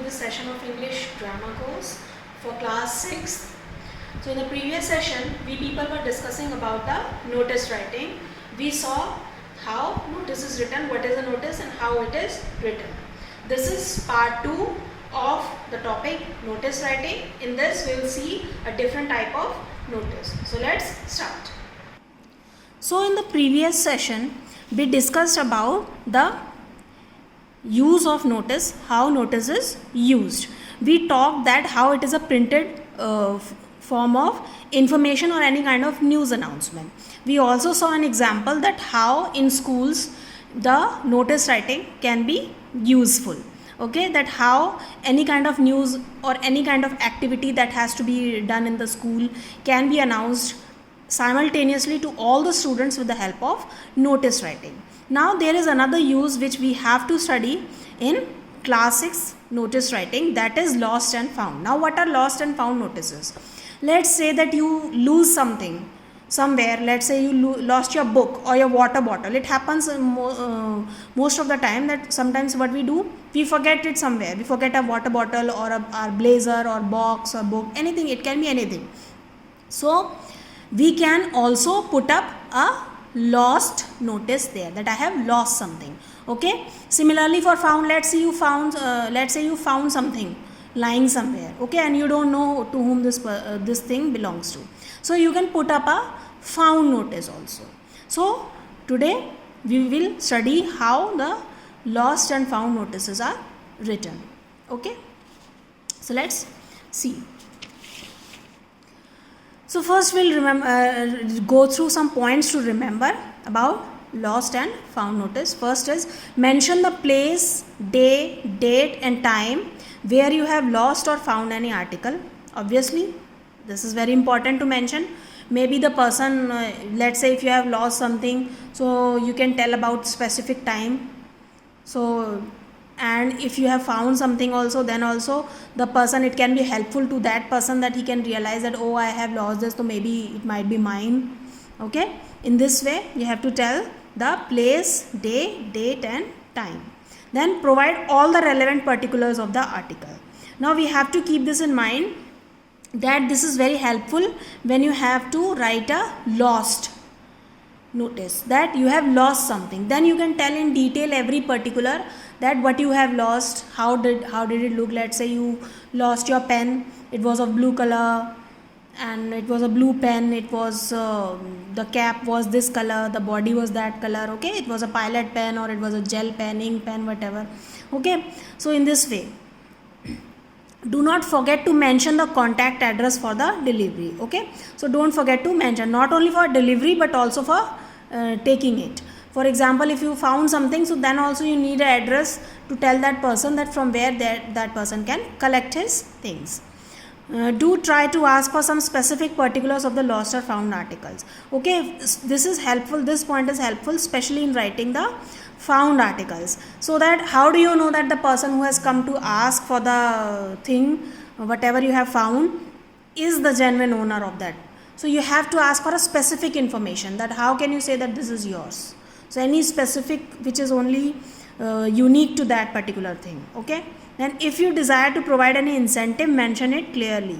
this session of English grammar course for class 6th. So in the previous session, we people were discussing about the notice writing. We saw how notice is written, what is a notice and how it is written. This is part 2 of the topic notice writing. In this we will see a different type of notice. So let's start. So in the previous session, we discussed about the use of notice, how notice is used. We talked that how it is a printed form of information or any kind of news announcement. We also saw an example that how in schools the notice writing can be useful. Okay, that how any kind of news or any kind of activity that has to be done in the school can be announced simultaneously to all the students with the help of notice writing. Now there is another use which we have to study in class 6 notice writing, that is lost and found. Now what are lost and found notices? Let's say that you lose something somewhere. Let's say you lost your book or your water bottle. It happens most of the time that sometimes what we do, we forget it somewhere. We forget a water bottle or our blazer or box or book, anything. It can be anything. So we can also put up a lost notice there, that I have lost something. Okay, similarly for found, let's say you found something lying somewhere, okay, and you don't know to whom this thing belongs to, so you can put up a found notice also. So today we will study how the lost and found notices are written. Okay, so let's see. So first we'll go through some points to remember about lost and found notice. First is mention the place, day, date and time where you have lost or found any article. Obviously this is very important to mention. Maybe the person, let's say if you have lost something, so you can tell about specific time. So and if you have found something also, then also the person, it can be helpful to that person that he can realize that, oh, I have lost this, so maybe it might be mine. Okay, in this way you have to tell the place, day, date and time. Then provide all the relevant particulars of the article. Now we have to keep this in mind that this is very helpful when you have to write a lost notice, that you have lost something. Then you can tell in detail every particular, that what you have lost, how did it look. Let's say you lost your pen, it was of blue color and it was a blue pen, it was the cap was this color, the body was that color. Okay, it was a pilot pen or it was a gel pen, ink pen, whatever. Okay, so in this way, do not forget to mention the contact address for the delivery. Okay, so don't forget to mention, not only for delivery but also for taking it. For example, if you found something, so then also you need an address to tell that person that from where that person can collect his things. Do try to ask for some specific particulars of the lost or found articles. Okay, this is helpful, this point is helpful especially in writing the found articles, so that how do you know that the person who has come to ask for the thing, whatever you have found, is the genuine owner of that. So you have to ask for a specific information, that how can you say that this is yours. So any specific which is only unique to that particular thing. Okay, then if you desire to provide any incentive, mention it clearly.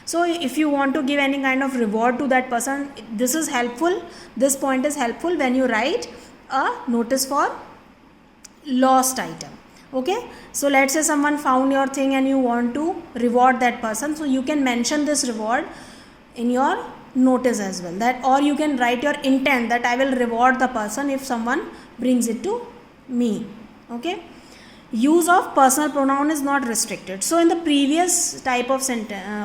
So if you want to give any kind of reward to that person, this is helpful, this point is helpful when you write a notice for lost item. Okay, so let's say someone found your thing and you want to reward that person, so you can mention this reward in your notice as well, that, or you can write your intent that I will reward the person if someone brings it to me. Okay, use of personal pronoun is not restricted. So in the previous type of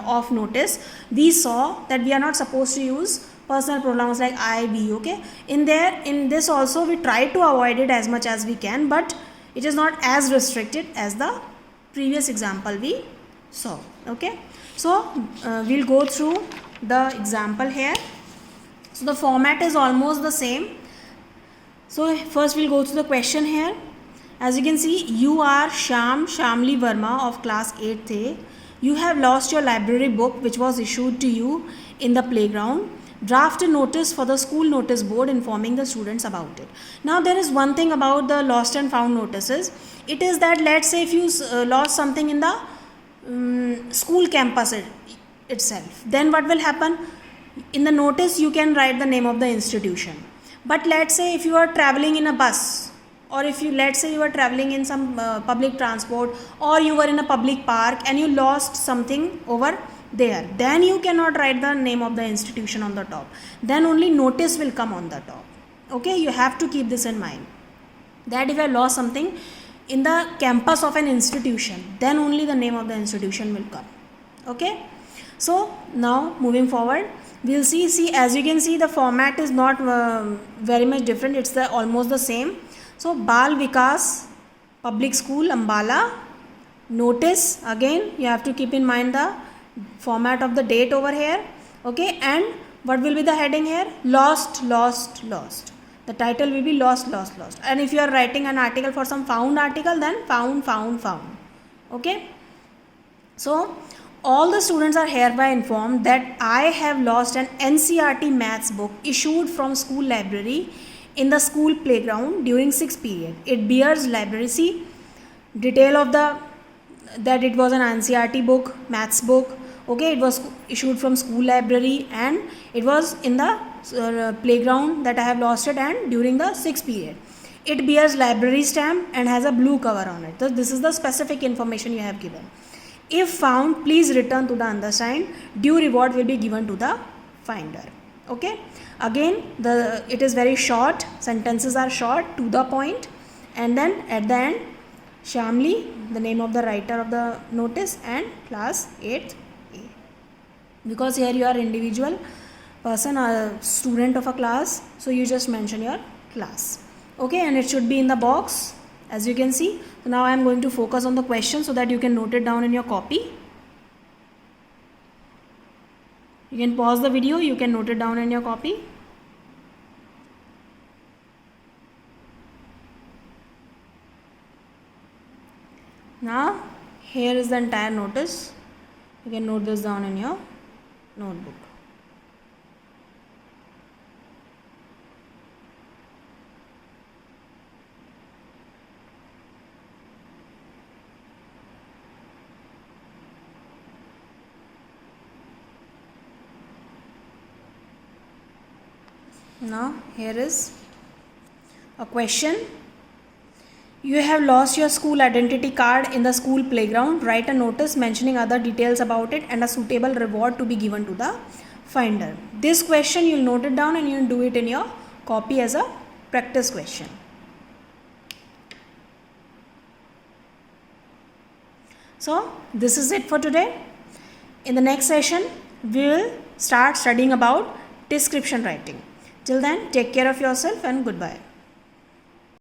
of notice, we saw that we are not supposed to use personal pronouns like I, we. Okay, in this also we try to avoid it as much as we can, but it is not as restricted as the previous example we saw. Okay, so we'll go through the example here. So the format is almost the same. So first we'll go through the question here. As you can see, you are Shamli Verma of class 8th A. You have lost your library book which was issued to you in the playground. Draft a notice for the school notice board informing the students about it. Now there is one thing about the lost and found notices. It is that, let's say if you lost something in the school campus itself, then what will happen? In the notice you can write the name of the institution. But let's say if you are traveling in a bus, or if you, let's say you are traveling in some public transport, or you were in a public park and you lost something over there, then you cannot write the name of the institution on the top. Then only notice will come on the top. Okay, you have to keep this in mind, that if I lost something in the campus of an institution, then only the name of the institution will come. Okay, so now moving forward, we'll see as you can see, the format is not very much different, it's almost the same. So Bal Vikas Public School Ambala, notice, again you have to keep in mind the format of the date over here. Okay, and what will be the heading here? Lost, lost, lost. The title will be lost, lost, lost. And if you are writing an article for some found article, then found, found, found. Okay, so all the students are hereby informed that I have lost an NCERT maths book issued from school library in the school playground during 6th period. It bears library. See, detail of that it was an NCERT book, maths book. Okay, it was issued from school library and it was in the playground that I have lost it, and during the 6th period. It bears library stamp and has a blue cover on it. So this is the specific information you have given. If found, please return to the undersigned. Due reward will be given to the finder. Okay, again it is very short, sentences are short, to the point, and then at the end Shamli, the name of the writer of the notice, and class 8th A, because here you are individual person, a student of a class, so you just mention your class. Okay, and it should be in the box as you can see. So now I am going to focus on the question so that you can note it down in your copy. You can pause the video, you can note it down in your copy. Now here is the entire notice. You can note this down in your notebook. Now here is a question. You have lost your school identity card in the school playground. Write a notice mentioning other details about it and a suitable reward to be given to the finder. This question you will note it down and you will do it in your copy as a practice question. So this is it for today. In the next session we will start studying about description writing. Till then, take care of yourself and goodbye.